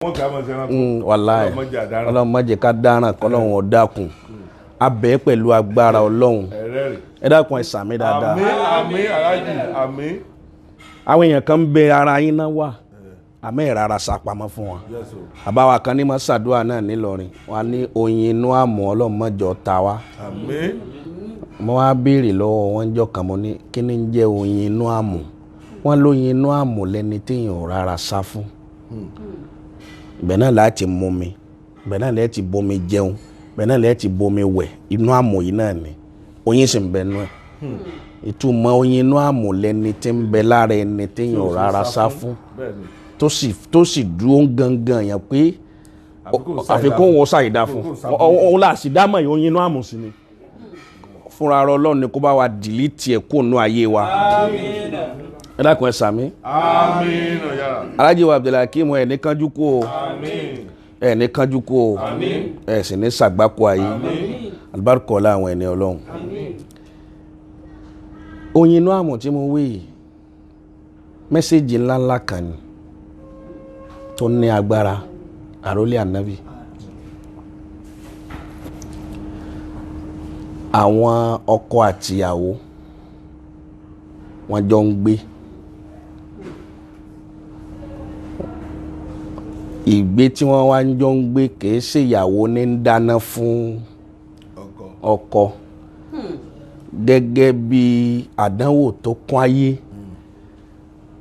wàláì ọlọ́run má jẹ́ ká dáràn kọ́lọ́run ó dákun abẹ́ pẹ̀lú agbára ọlọ́run ẹ dákun ẹ sàmì dáadáa. àmín aláàjì àmín. àwọn èèyàn kan ń bẹ ara yín náà wà àmọ́ ẹ̀ rárá sàpamọ́ fún wọn. àbáwá kan ní máa ṣàdúrà náà nílọrin wọn ní oyin inú àmọ́ ọlọ́run má jẹ́ ta wá. àmín. mo wá béèrè lọ́wọ́ wọn jọ kàn mọ́ ní kí ni ń jẹ́ oyin inú àmọ́ wọn lóyin inú àmọ́ lẹ́ni téèyàn rárá sá fún. bẹ́ẹ̀ náà láti mú mi bẹ́ẹ̀ náà láti bomi jẹun bẹ́ẹ̀ náà láti bomi wẹ̀ inú àmọ́ yìí náà ni oyin sì ń bẹ nú ẹ̀. ìtumọ̀ oyin inú àmọ́ lẹ́ni tí ń bẹ lára ẹni téèyàn rárá sá fún tó sì dúró gangan yẹn pé àfikún wọn ṣàìdá fún òun là sì dámọ̀ oyin inú àmọ́ sí ni fúnra ara ọlọ́run ni kó bá wa dìlítì ẹ̀ kó nú ayé wa. ẹ dákun ẹ sàmí. àmín ọ̀yà. Alhaji wa Abdulhakeem ẹ̀ ní kánjú kú o ẹ̀ ní kánjú kú o ẹ̀ sì ní sàgbákò ayé alibarika ọlá àwọn ẹni ọlọ́run. oyin inú àmọ̀ tí mo wí yìí mẹ́sẹ̀jì ńláńlá kan ni tó ní agbára àrólé ànábì. àwọn ọkọ àtìyàwó wọ́n jọ ń gbé ìgbé tí wọ́n wá ń jọ ń gbé kìí ṣe ìyàwó ní ń dáná fún ọkọ gẹ́gẹ́ bí àdánwò tó kún ayé.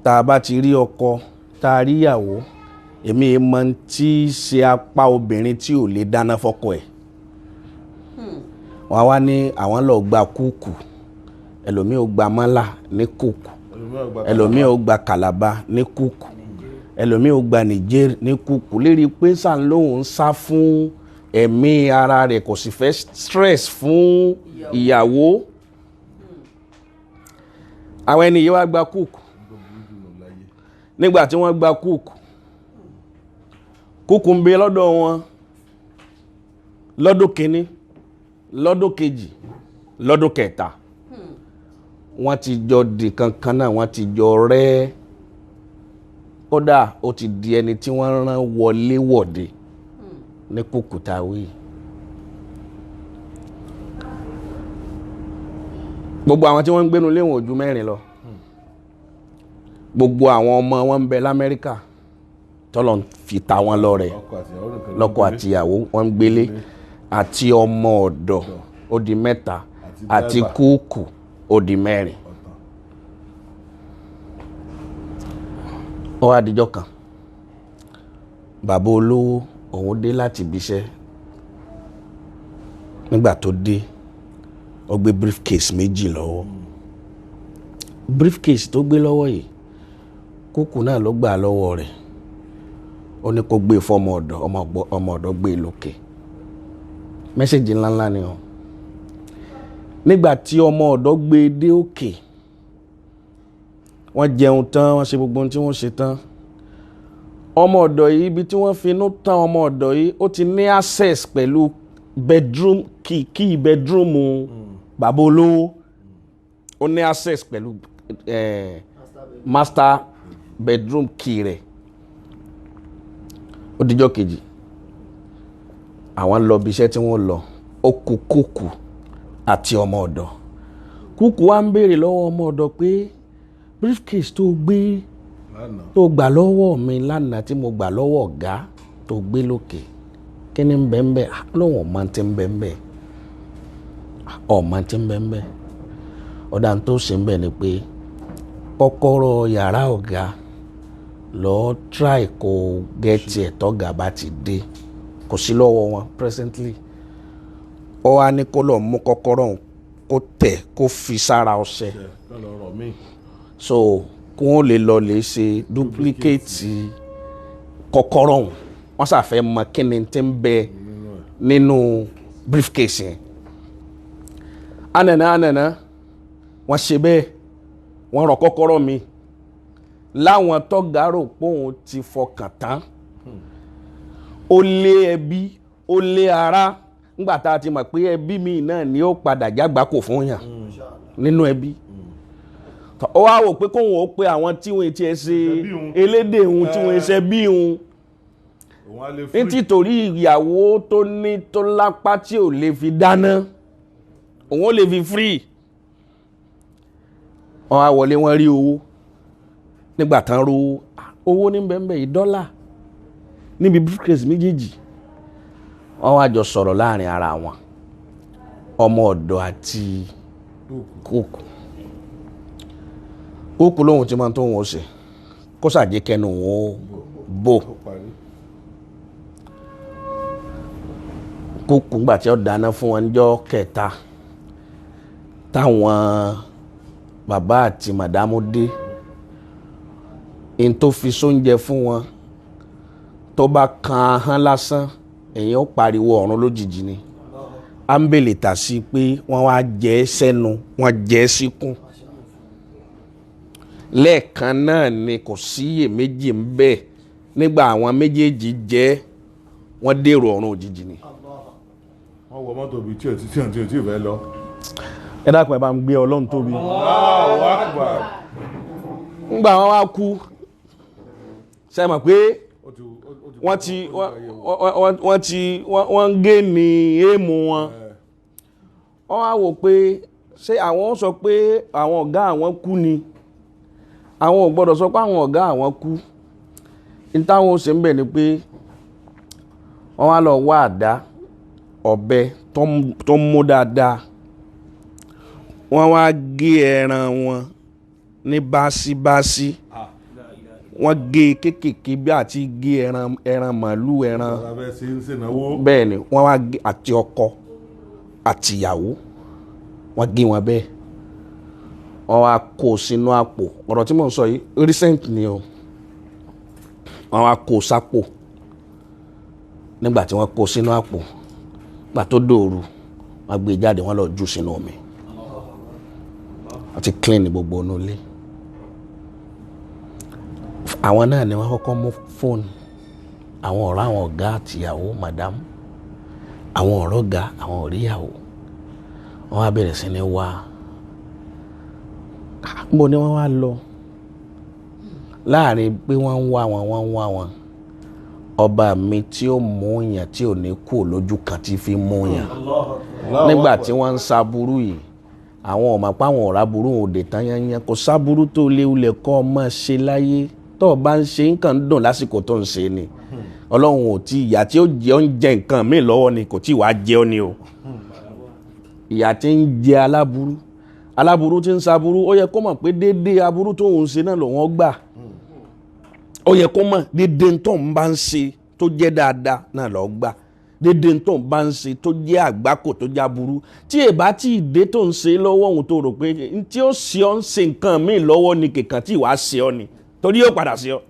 tá a bá ti rí ọkọ tá a rí ìyàwó èmi mọ̀ tí ṣe apá obìnrin tí ò lè dáná fọ́kọ ẹ̀. wọ́n wá ní àwọn lọ gba kúùkù ẹlòmíì ó gba mọ́là ní kúùkù ẹlòmíì ó gba kàlàbà ní kúùkù ẹlòmíì ó gba Niger ní kúùkù lérí pé sàn lóhùn ń sá fún ẹ̀mí ara rẹ̀ kò sì fẹ́ stress fún ìyàwó. àwọn ẹni yìí wá gba kúùkù nígbà tí wọ́n gba kúùkù ń bẹ lọ́dọ̀ wọn lọ́dún kìíní lọ́dún kejì lọ́dún kẹta wọ́n ti jọ di kankan náà wọ́n ti jọ rẹ́ kódà ó ti di ẹni tí wọ́n rán wọlé wọ̀de ní kùkùtàwé. gbogbo àwọn tí wọ́n ń gbénu léwọ̀n ojú mẹ́rin lọ gbogbo àwọn ọmọ wọn ń bẹ l'Amẹ́ríkà tọ́lọ̀ fi ta wọn lọ́rẹ lọ́kọ àtìyàwó wọn ń gbélé àti ọmọ ọ̀dọ̀ ó di mẹ́ta àti kúùkù ó di mẹ́rin. ó wá dijọ́ kan bàbá olówó òun dé láti ibiṣẹ́ nígbà tó dé ó gbé briefcase méjì lọ́wọ́ briefcase tó gbé lọ́wọ́ yìí kúùkù náà ló gbà lọ́wọ́ rẹ̀ ó ní kó gbé fọ́mọ ọ̀dọ̀ ọmọ ọ̀dọ̀ gbé lókè. mẹ́sẹ̀jì ńláńlá ni o nígbà tí ọmọ ọ̀dọ̀ gbé dé òkè wọ́n jẹun tán wọ́n ṣe gbogbo ohun tí wọ́n ṣe tán ọmọ ọ̀dọ̀ yìí ibi tí wọ́n fi inú tán ọmọ ọ̀dọ̀ yìí ó ti ní access pẹ̀lú bedroom key bedroom bàbá olówó ó ní access pẹ̀lú master bedroom key rẹ̀. ó dijọ́ kejì àwọn lọ bí iṣẹ́ tí wọ́n lọ ó kú kúkú àti ọmọ ọ̀dọ̀ kúkú wá ń béèrè lọ́wọ́ ọmọ ọ̀dọ̀ pé briefcase tó gbé tó gbà lọ́wọ́ mi lánàá tí mo gbà lọ́wọ́ ọ̀gá tó gbé lókè kí ni ń bẹ ń bẹ lóhùn ọ̀ma tí ń bẹ ń bẹ ọ̀ma tí ń bẹ ń bẹ ọ̀dà tó ṣe ń bẹ ni pé kọ́kọ́rọ́ yàrá ọ̀gá lọ́ọ́ try kó gẹ́tì ẹ̀ tọ́gà bá ti dé kò sí lọ́wọ́ wọn presently ó wá ní kó lọ mú kọ́kọ́rọ́ kó tẹ̀ kó fi sára ọṣẹ so kó wọ́n lè lọ lè ṣe duplicate kọ́kọ́rọ́ wọ́n ṣàfẹ́ mọ kí ni tí ń bẹ nínú briefcase yẹn. ànànà wọ́n ṣe bẹ́ẹ̀ wọ́n rọ kọ́kọ́rọ́ mi láwọn tọ́gàrò pòun ti fọkàn tán ó lé ẹbí ó lé ara ńgbà tá a ti mọ̀ pé ẹbí mi náà ni ó padà jágbákò fún yàn nínú ẹbí ó wá wò pé kóun ó pe àwọn tí wọ́n ti ẹ̀ ṣe elédè òun tí wọ́n ṣe bí òun nítorí ìyàwó tó ní tó lápá tí ò lè fi dáná òun ó lè fi free wọ́n á wọlé wọ́n rí owó nígbà tán ro owó ní bẹ́ẹ̀ yìí dọ́là níbi briefcase méjèèjì wọ́n wá jọ sọ̀rọ̀ láàrin ara wọn ọmọ ọ̀dọ̀ àti kókù lóhun tí máa tó wọn ṣe kó sàjẹ́ kẹnu wọn bò kókù ńgbà tí ó dáná fún wọn níjọ́ kẹta táwọn bàbá àti màdámù dé in tó fi sóúnjẹ fún wọn tó bá kan ahọ́n lásán èèyàn pariwo ọ̀run lójijì ni ámbèlè tà sí pé wọ́n wá jẹ́ sẹ́nu wọ́n jẹ́ síkún lẹ́ẹ̀kan náà ni kò síyèméjì ń bẹ nígbà àwọn méjèèjì jẹ́ wọ́n dèrò ọ̀run òjijì ni. wọ́n wọ mọ́tò bíi tí ò tí ò fẹ́ lọ. ẹ dákun ẹ bá ń gbé ọlọ́run tóbi. Allahu Akbar. ńgbà wọn wá kú ṣe mọ̀ pé wọ́n ń gé ní èèmù wọn wọ́n wá wò pé ṣé àwọn sọ pé àwọn ọ̀gá àwọn kú ni àwọn ò gbọ́dọ̀ sọ pé àwọn ọ̀gá àwọn kú ní táwọn ó ṣe ń bẹ̀ ni pé wọ́n wá lọ wá àdá ọ̀bẹ tó ń mú dáadáa wọ́n wá gé ẹran wọn ní báṣíbáṣí wọ́n gé kékèké bí àti gé ẹran màálù ẹran bẹ́ẹ̀ ni wọ́n wá gé àti ọkọ àti ìyàwó wọ́n gé wọn bẹ́ẹ̀ wọ́n wá kó sínú àpò ọ̀rọ̀ tí mò ń sọ yìí recent ni o wọ́n wá kó sápò nígbà tí wọ́n kó sínú àpò gbà tó dòru wọ́n gbé jáde wọ́n lọ jù sínú omi àti clean gbogbo inú ilé àwọn náà ni wọ́n kọ́kọ́ mú fóònù àwọn ọ̀rọ̀ àwọn ọ̀gá àtìyàwó madam àwọn ọ̀rọ̀ ọ̀gá àwọn ọ̀ríyàwó wọ́n wá bẹ̀rẹ̀ sí ní wá níbo ni wọ́n wá lọ láàrin pé wọ́n ń wá wọn ọba mi tí ó mú yàn tí ò ní kú lójú kan tí fi mú yàn nígbà tí wọ́n ń sábúrú yìí àwọn ọmọ páwọn ọ̀rá burú òde tán yányán kò sábúrú tó léwulẹ̀ kọ́ ọmọ ṣe láyé tó o bá ń ṣe nǹkan dùn lásìkò tó ń ṣe ni ọlọ́run ò tí ìyà tí ó jẹ ọ́ ń jẹ nǹkan míì lọ́wọ́ ni kò tí wàá jẹ ọ́ ni o ìyà tí ń jẹ aláburú tí ń sábúrú ó yẹ kó mọ̀ pé déédéé aburú tó ń ṣe náà lòun gbà ó yẹ kó mọ̀ déédéé tó ń bá ń ṣe tó jẹ́ dáadáa náà lọ́ọ́ gbà dédé tó ń bá ń ṣe tó jẹ́ àgbákò tó já burú tí èbá tí ìdé tó ń ṣe lọ́wọ́ òun tó rò pé tí ó ṣe ọ́ ń ṣe nǹkan míì lọ́wọ́ ni kìkan tí ìwà ṣe ọ́ ni torí yóò padà ṣe ọ́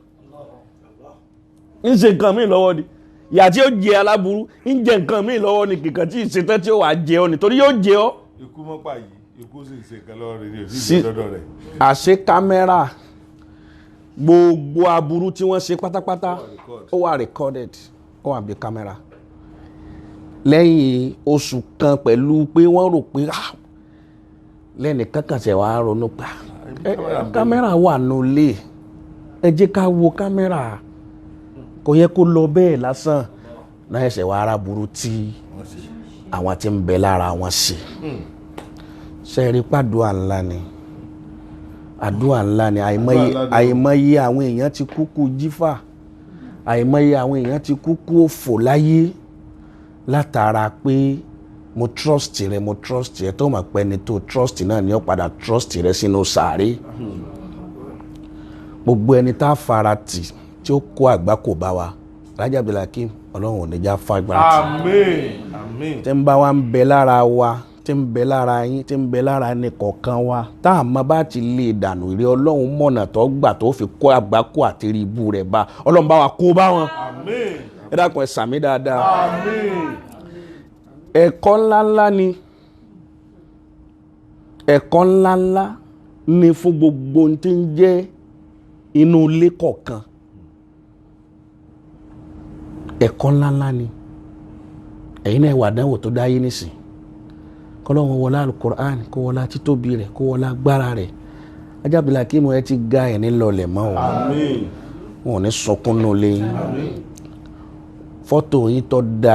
ń ṣe nǹkan míì lọ́wọ́ ni ìyà tí ó jẹ aláburú ń jẹ nǹkan míì lọ́wọ́ ni kìkan tí ìṣetán tí ó wà jẹ ọ́ ni torí yóò jẹ ọ́. ikú mọ́pà yìí ikú sì ń ṣe nǹkan lọ́wọ́ rẹ̀ ní òsì ìdọ́dọ̀ rẹ̀. àṣé kámẹ́rà gbogbo aburú tí wọ́n ṣe pátápátá ó wà recorded ó wà bí kámẹ́rà lẹ́yìn oṣù kan pẹ̀lú pé wọ́n rò pé lẹ́nì kankan ṣe wàá ronú pa kámẹ́rà wà nulẹ̀ ẹ jẹ́ ká wo kámẹ́rà kò yẹ kó lọ bẹ́ẹ̀ lásán náà ẹsẹ̀ wàá ara burú tí àwọn tí ń bẹ lára wọn ṣe ṣẹ́ẹ̀rí pàdúrà ńlá ni àdúrà ńlá ni àìmọye àwọn èèyàn ti kúkú jífà àìmọye àwọn èèyàn ti kúkú òfò láyé látara pé mo trust rẹ tó mọ̀ pé ẹni tó trust náà ni ó padà trust rẹ sínú sàárè gbogbo ẹni tá a fara tì tí ó kó àgbákò bá wa Rájà Abdulhakeem ọlọ́run ò ní já fagbára tì àmín tí ń bá wa ń bẹ lára wa tí ń bẹ lára yín tí ń bẹ lára ẹni kọ̀ọ̀kan wa tá a máa bá ti lè dànù ìrẹ́ ọlọ́run mọ̀nà tó gbà tó fi kó àgbákò àti rí ibú rẹ̀ bá ọlọ́run bá wa kó bá wọn ẹ dákun ẹ sàmí dáadáa ẹ̀kọ́ ńláńlá ni fún gbogbo ohun tí ń jẹ́ inú ilé kọ̀ọ̀kan ẹ̀kọ́ ńláńlá ni ẹ̀yin náà wà dánwò tó dáyé nísìn kọ́lọ́wọ́n wọlá alukur'an kó wọlá títóbi rẹ̀ kó wọlá agbára rẹ̀ Rájà Abdulhakeem ẹ ti ga ẹ̀ ní lọlẹ̀ mọ́ wọn ò ní sọkún nù lẹ́yìn fọ́tò yín tó dáa